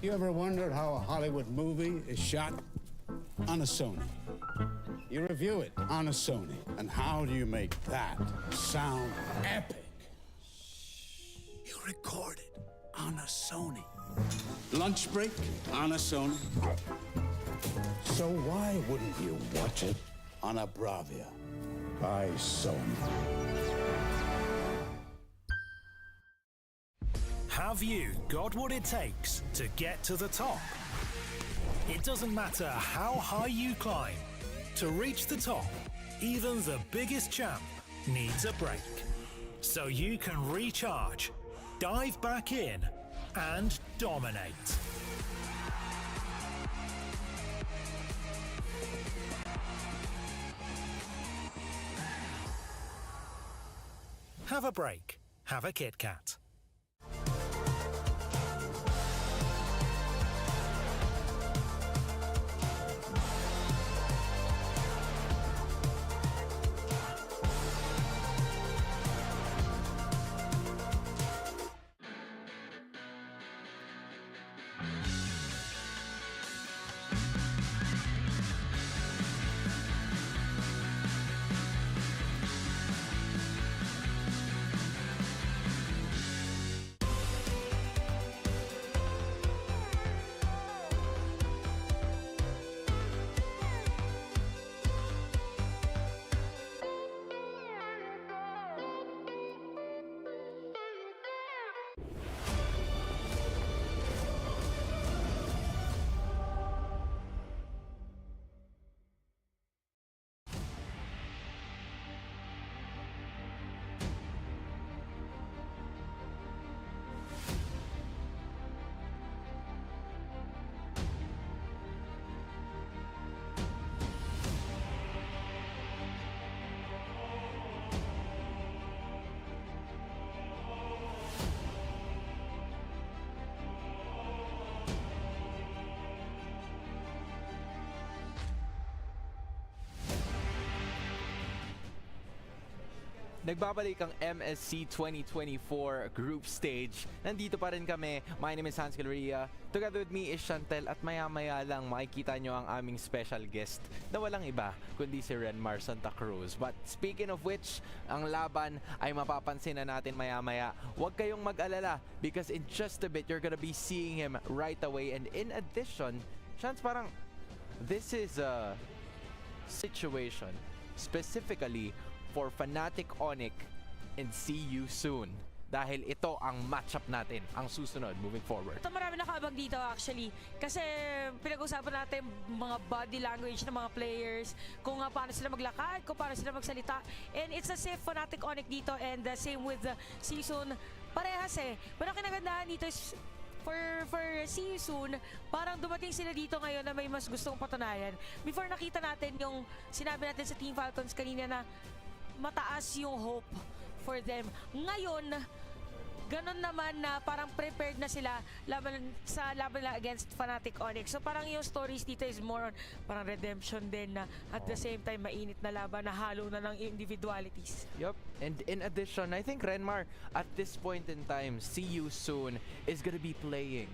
You ever wondered how a Hollywood movie is shot? On a Sony. You review it on a Sony. And how do you make that sound epic? You record it on a Sony. Lunch break on a Sony. So why wouldn't you watch it on a Bravia by Sony? Have you got what it takes to get to the top? It doesn't matter how high you climb. To reach the top, even the biggest champ needs a break. So you can recharge, dive back in, and dominate. Have a break. Have a Kit Kat. Nagbabalik ang MSC 2024 group stage. Nandito pa rin kami. My name is Hans Galleria. Together with me is Chantel at maya-maya lang makikita nyo ang aming special guest na walang iba kundi si Renmar Santa Cruz. But speaking of which, ang laban ay mapapansin na natin maya-maya. Huwag kayong mag-alala because in just a bit you're gonna be seeing him right away. And in addition, Chance, parang this is a situation specifically for FNATIC, ONIC, and see you soon. Dahil ito ang matchup natin, ang susunod moving forward. Ito marami nakaabang dito actually. Kasi pinag-usapan natin mga body language ng mga players, kung paano sila maglakad, kung paano sila magsalita. And it's the same FNATIC, ONIC dito and the same with the season. Parehas eh. Pero ang kinagandahan dito is for see you soon, parang dumating sila dito ngayon na may mas gustong patunayan. Before nakita natin yung sinabi natin sa Team Falcons kanina na mataas yung hope for them. Ngayon, ganun naman na parang prepared na sila sa laban nila against FNATIC, ONIC. So parang yung stories dito is more on parang redemption din na at the same time mainit na laban na halo na ng individualities. Yup. And in addition, I think Renmar, at this point in time, see you soon is gonna be playing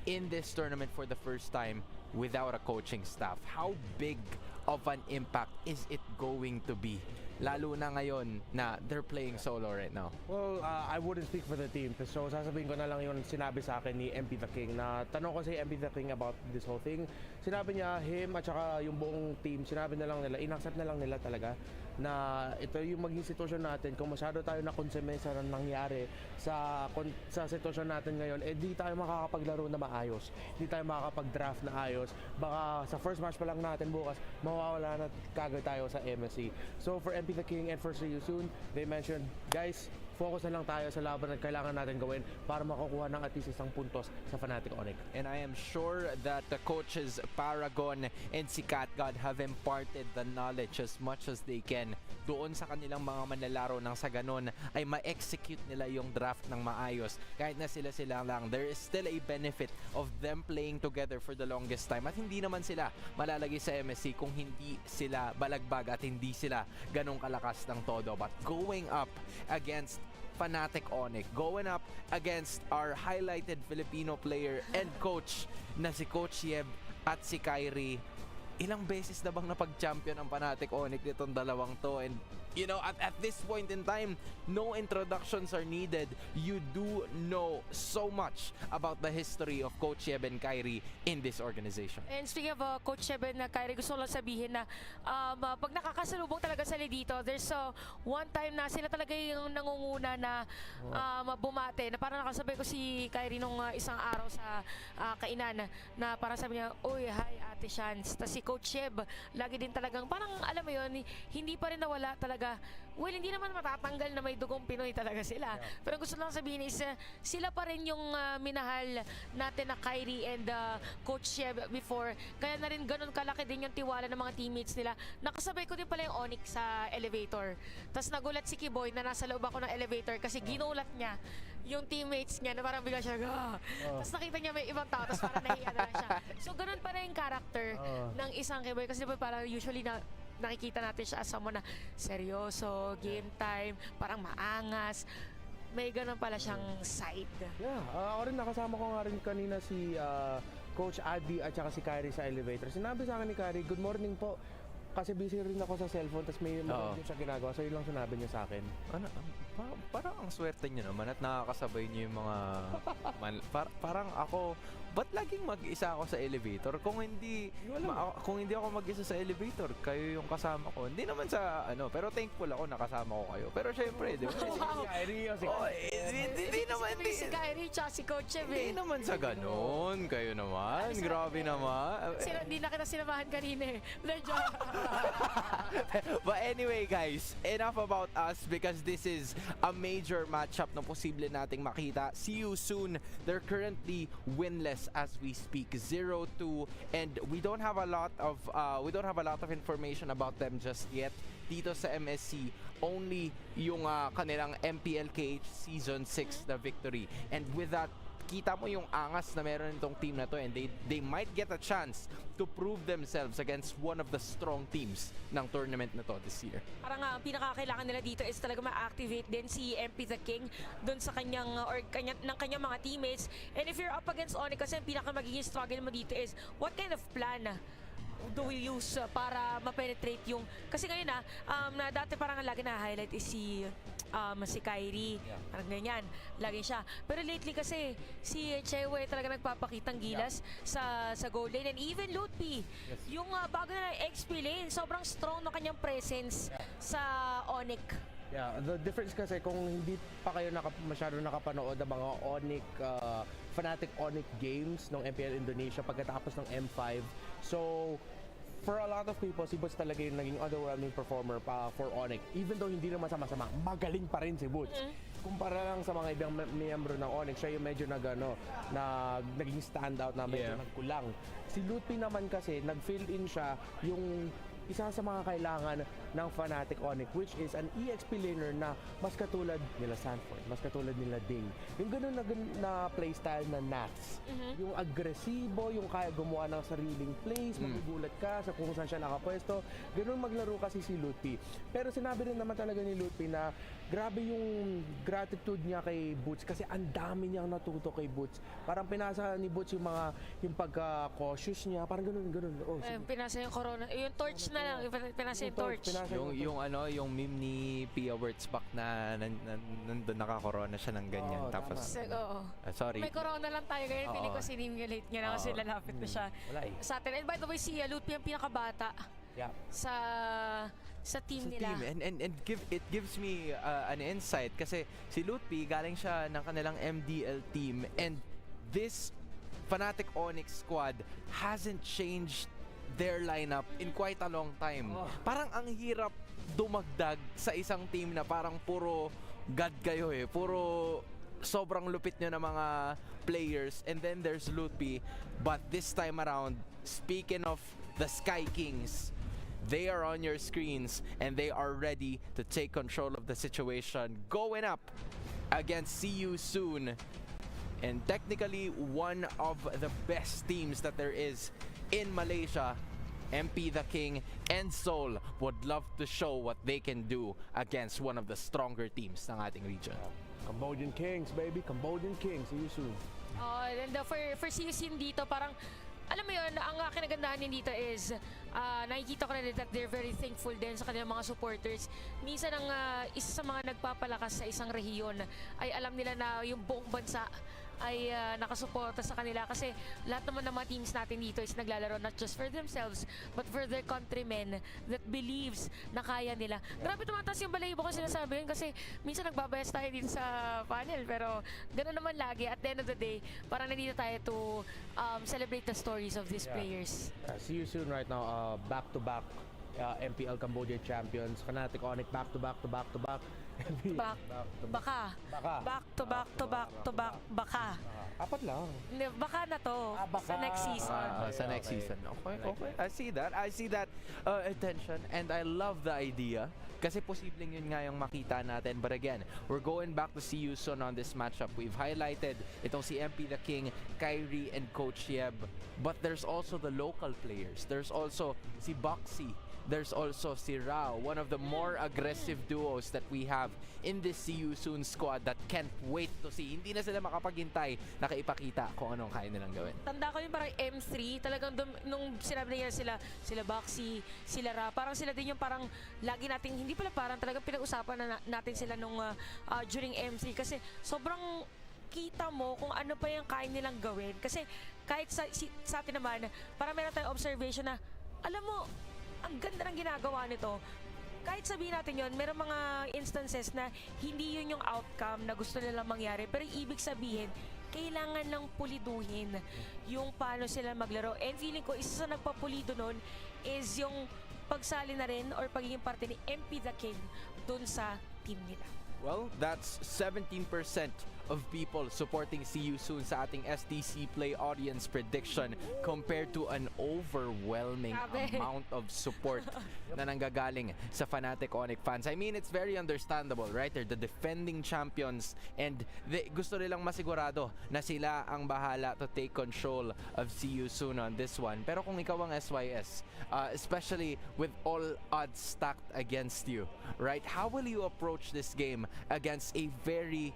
in this tournament for the first time without a coaching staff. How big of an impact is it going to be? Lalo na ngayon na they're playing solo right now. Well, I wouldn't speak for the team. So sasabihin ko na lang yung sinabi sa akin ni MP The King na tanong ko si MP The King about this whole thing. Sinabi niya, him at saka yung buong team, sinabi na lang nila, inaccept na lang nila talaga na ito yung maging sitwasyon natin. Kung masyado tayo na-consume sa nangyari sa sitwasyon natin ngayon, eh di tayo makakapaglaro na maayos. Di tayo makakapag-draft na ayos. Baka sa first match pa lang natin bukas, mawawala na kagad tayo sa MSC. So for MP The King and for See You Soon, they mentioned, guys, focus na lang tayo sa laban na kailangan natin gawin para makukuha ng at least isang puntos sa FNATIC, ONIC. And I am sure that the coaches Paragon and si Catgod have imparted the knowledge as much as they can doon sa kanilang mga manlalaro nang sa ganun ay ma-execute nila yung draft ng maayos. Kahit na sila lang, there is still a benefit of them playing together for the longest time at hindi naman sila malalagay sa MSC kung hindi sila balagbag at hindi sila ganong kalakas ng todo. But going up against FNATIC ONIC going up against our highlighted Filipino player and coach na si Coach Yeb at si Kyrie. Ilang beses na bang napag-champion ang FNATIC ONIC nitong dalawang to? And you know, at this point in time, no introductions are needed. You do know so much about the history of Coach Yeb and Kyrie in this organization. And speaking of Coach Yeb and Kyrie, gusto ko lang sabihin na pag nakakasalubong talaga sila dito, there's one time na sila talaga yung nangunguna na bumate, na parang nakasabay ko si Kyrie nung isang araw sa kainan na parang sabi niya, "Uy, hi Ate Shans." Tapos si Coach Yeb, lagi din talagang parang alam mo yun, hindi pa rin nawala talaga. Well, hindi naman matatanggal na may dugong Pinoy talaga sila. Pero gusto lang sabihin is sila pa rin yung minahal natin na Kyrie and Coach Yeb before. Kaya na rin ganun kalaki din yung tiwala ng mga teammates nila. Nakasabay ko din pala yung ONIC sa elevator. Tapos nagulat si Kiboy na nasa loob ako ng elevator kasi ginulat niya yung teammates niya na parang bigla siya, Tapos nakita niya may ibang tao, tapos parang nahiya na lang siya. So ganun pa rin yung character ng isang Kiboy. Kasi diba parang usually nakikita natin siya as someone na seryoso, game time, parang maangas. May ganun pala siyang side. Yeah, ako rin nakasama ko nga rin kanina si Coach Adi at saka si Kyrie sa elevator. Sinabi sa akin ni Kyrie, "Good morning po." Kasi busy rin ako sa cellphone, tapos may mga siya ginagawa. So yun lang sinabi niya sa akin. Ano, parang ang swerte niyo naman at nakakasabay niyo yung mga parang ako, ba't laging mag-isa ako sa elevator? Kung hindi ako mag-isa sa elevator, kayo yung kasama ko. Hindi naman sa pero thankful ako nakasama ko kayo. Pero syempre, di ba? Si Kyrie o si Hindi naman Si Kyrie tsaka si Coach Yeb. Hindi naman sa ganun. Kayo naman. Grabe naman. Hindi na kita sinamahan kanina eh. Medyo. But anyway guys, enough about us because this is a major matchup na posible nating makita. See you soon. They're currently winless as we speak, 0-2, and we don't have a lot of information about them just yet. Dito sa MSC, only yung kanilang MPLKH Season 6 na victory. And with that, kita mo yung angas na meron itong team na to, and they might get a chance to prove themselves against one of the strong teams ng tournament na to this year. Parang ang pinakakailangan nila dito is talaga ma-activate din si MP the King dun sa kanyang ng kanyang mga teammates. And if you're up against ONIC, kasi ang pinaka magiging struggle mo dito is what kind of plan do we use para ma-penetrate yung, kasi ngayon na dati parang lagi na-highlight is si Kyrie, parang ganyan, lagi siya. Pero lately kasi si Chewe talaga nagpapakitang gilas sa goal lane, and even Lutpi, yung bago na XP lane, sobrang strong na kanyang presence sa ONIC. Yeah, the difference kasi kung hindi pa kayo masyado nakapanood ng mga ONIC, FNATIC ONIC games ng MPL Indonesia pagkatapos ng M5. So, for a lot of people, si Boots talaga yung naging underwhelming performer pa for ONIC. Even though hindi naman sama-sama, magaling pa rin si Boots. Kumpara lang sa mga ibang miyembro ng ONIC, siya yung medyo naging standout na medyo nagkulang. Si Lutpi naman kasi, nag-fill in siya yung isa sa mga kailangan ng FNATIC ONIC, which is an EXP laner na mas katulad nila Sanford, mas katulad nila Ding. Yung ganun na playstyle na Nats. Yung agresibo, yung kaya gumawa ng sariling plays, magugulat ka sa kung saan siya nakapwesto. Ganun maglaro kasi si Lutpi. Pero sinabi rin naman talaga ni Lutpi na grabe yung gratitude niya kay Boots kasi ang dami niyang natuto kay Boots. Parang pinasa ni Boots yung pagka-cautious niya, parang ganun. Oh, pinasa yung corona, yung torch na lang, pinasa yung torch. Yung meme ni Pia Wurtzbach na nandun naka-corona siya ng ganyan. Tapos, sorry. May corona lang tayo ngayon, feeling ko sinimulate niya na kasi lalapit na siya sa atin. And by the way, si Lutpi ang pinakabata sa team nila. And it gives me an insight kasi si Lutpi galing siya ng kanilang MDL team, and this FNATIC ONIC squad hasn't changed their lineup in quite a long time. Parang ang hirap dumagdag sa isang team na parang puro god kayo puro sobrang lupit nyo na mga players, and then there's Lutpi. But this time around, speaking of the Sky Kings, they are on your screens and they are ready to take control of the situation, going up against See You Soon, and technically one of the best teams that there is in Malaysia. MP the King and Soul would love to show what they can do against one of the stronger teams ng ating region. Cambodian Kings, baby. Cambodian Kings. See you soon. And for season dito, parang, alam mo yun, ang kinagandahan din dito is, nakikita ko na din that they're very thankful din sa kanilang mga supporters. Minsan ang isa sa mga nagpapalakas sa isang rehiyon ay alam nila na yung buong bansa ay nakasuporta sa kanila kasi lahat naman ng mga teams natin dito is naglalaro not just for themselves but for their countrymen that believes na kaya nila. Grabe tumataas yung balahibo ko sinasabi yun kasi minsan nagbabayas tayo din sa panel pero gano'n naman lagi. At the end of the day, parang nandito tayo to celebrate the stories of these players. See you soon right now. Back-to-back MPL Cambodia champions. FNATIC ONIC back-to-back. Baka. Baka. Apat lang. Hindi, baka na to. Sa next season. Sa next season. Okay. I see that attention and I love the idea. Kasi posibleng yun nga yung makita natin. But again, we're going back to see you soon on this matchup. We've highlighted itong si MP the King, Kyrie, and Coach Yeb. But there's also the local players. There's also si Boxy. There's also si RESTREAM, one of the more aggressive duos that we have in this See You Soon squad that can't wait to see. Hindi na sila makapaghintay na kaipakita kung anong kaya nilang gawin. Tanda ko yung parang M3, talagang nung sinabi nila sila Boxy, sila RESTREAM, parang sila din yung parang lagi nating, hindi pala parang talagang pinag-usapan na natin sila nung during M3 kasi sobrang kita mo kung ano pa yung kaya nilang gawin. Kasi kahit sa atin naman, parang meron tayong observation na, alam mo, ang ganda ng ginagawa nito. Kahit sabihin natin yon, meron mga instances na hindi yun yung outcome na gusto nilang mangyari. Pero ibig sabihin, kailangan lang puliduhin yung paano sila maglaro. And feeling ko, isa sa nagpapulido nun is yung pagsali na rin or pagiging parte ni MP the King dun sa team nila. Well, that's 17% of people supporting See You Soon sa ating STC Play audience prediction compared to an overwhelming amount of support na nanggagaling sa FNATIC ONIC fans. I mean, it's very understandable, right? They're the defending champions and gusto nilang masigurado na sila ang bahala to take control of See You Soon on this one. Pero kung ikaw ang SYS, especially with all odds stacked against you, right? How will you approach this game against a very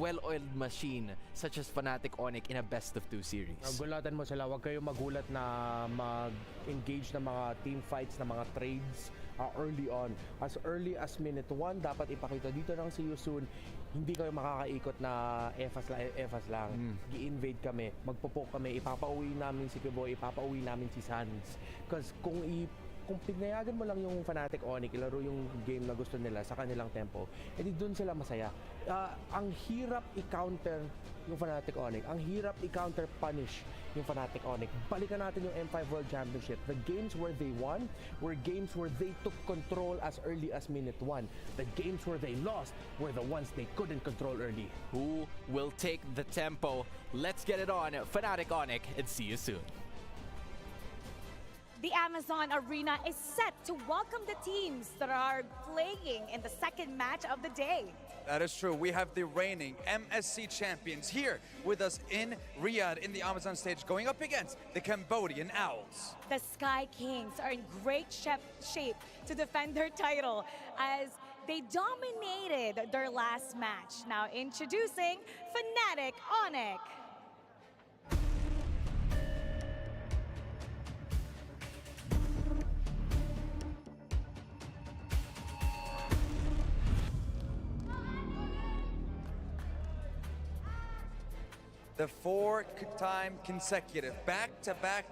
well-oiled machine such as FNATIC ONIC in a best-of-2 series? Gulatan mo sila. Huwag kayong magulat na mag-engage ng mga team fights, ng mga trades early on. As early as minute 1, dapat ipakita dito ng See You Soon, hindi kayo makakaikot na EFAS lang. Gi-invade kami, magpo-poke kami, ipapauwi namin si Kiboy, ipapauwi namin si Sans. Because kung pinayagan mo lang yung FNATIC ONIC, ilaro yung game na gusto nila sa kanilang tempo, edi doon sila masaya. Ang hirap i-counter yung FNATIC ONIC. Ang hirap i-counter punish yung FNATIC ONIC. Balikan natin yung M5 World Championship. The games where they won were games where they took control as early as minute 1. The games where they lost were the ones they couldn't control early. Who will take the tempo? Let's get it on. FNATIC ONIC and See You Soon. The Amazon Arena is set to welcome the teams that are playing in the second match of the day. That is true. We have the reigning MSC champions here with us in Riyadh in the Amazon stage going up against the Cambodian Owls. The Sky Kings are in great shape to defend their title as they dominated their last match. Now introducing FNATIC ONIC. The 4-time consecutive back-to-back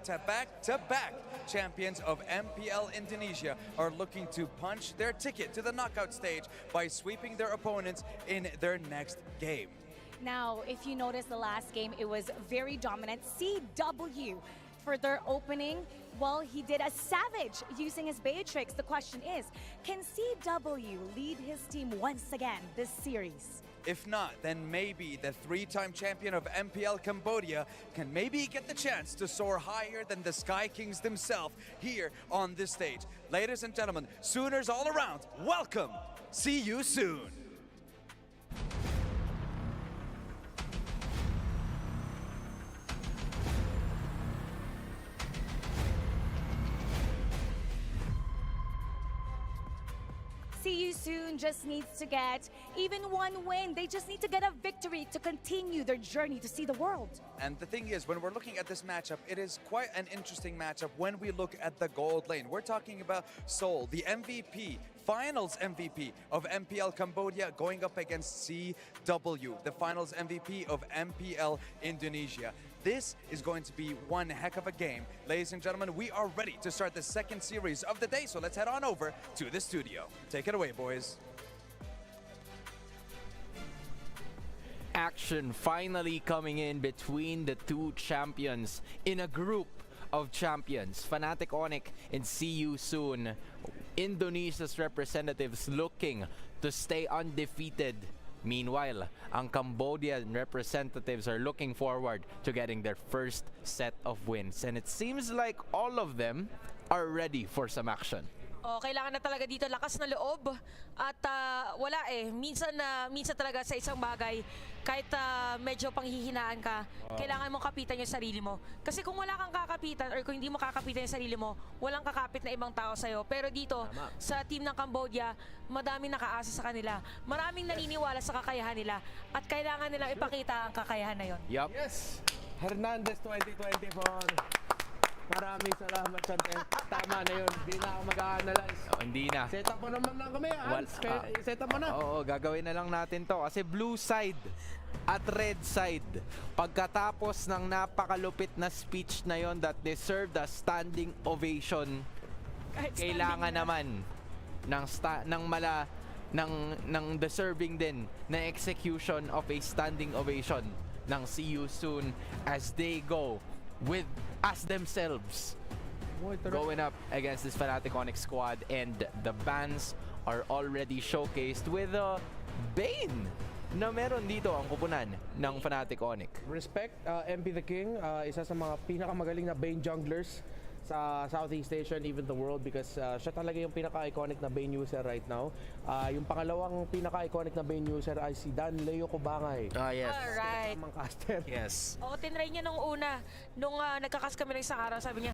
champions of MPL Indonesia are looking to punch their ticket to the knockout stage by sweeping their opponents in their next game. Now, if you notice the last game, it was very dominant. CW for their opening, well, he did a savage using his Beatrix. The question is, can CW lead his team once again this series? If not, then maybe the 3-time champion of MPL Cambodia can maybe get the chance to soar higher than the Sky Kings themselves here on this stage. Ladies and gentlemen, Sooners all around, welcome! See you soon! See You Soon just needs to get even one win. They just need to get a victory to continue their journey to see the world. And the thing is, when we're looking at this matchup, it is quite an interesting matchup when we look at the gold lane. We're talking about Seoul, the MVP, finals MVP of MPL Cambodia, going up against CW, the finals MVP of MPL Indonesia. This is going to be one heck of a game. Ladies and gentlemen, we are ready to start the second series of the day, so let's head on over to the studio. Take it away, boys. Action finally coming in between the two champions in a group of champions. FNATIC ONIC and See You Soon. Indonesia's representatives looking to stay undefeated. Meanwhile, ang Cambodian representatives are looking forward to getting their first set of wins. And it seems like all of them are ready for some action. Oh, kailangan na talaga dito lakas na loob at wala minsan talaga sa isang bagay kahit medyo panghihinaan ka, kailangan mo kapitan yung sarili mo. Kasi kung wala kang kakapitan or kung hindi mo kakapitan yung sarili mo, walang kakapit na ibang tao sa'yo. Pero dito, sa team ng Cambodia, madaming nakaasa sa kanila. Maraming naniniwala sa kakayahan nila at kailangan nilang ipakita ang kakayahan na yon. Yup. Yes! Hernandez 2024. Maraming salamat, Chantel. Tama na yun. Hindi na ako mag-a-analyze. Hindi na. Set up mo naman lang kami, Hans. Set up mo na. Oo, gagawin na lang natin to. Kasi blue side at red side, pagkatapos ng napakalupit na speech na yon that deserved a standing ovation, kailangan naman ng deserving din na execution of a standing ovation ng See You Soon as they go with as themselves going up against this FNATIC ONIC squad, and the bans are already showcased with Bane na meron dito ang kupunan ng FNATIC ONIC. Respect, MP the King, isa sa mga pinakamagaling na Bane junglers sa Southeast Asia and even the world, because siya talaga yung pinaka-iconic na Bane user right now. Yung pangalawang pinaka-iconic na Bane user ay si Dan Leo Kubangay. Yes. Alright. Mga caster. Yes. Oo, tinry niya nung una. Nung nagkakas kami ng isang araw, sabi niya,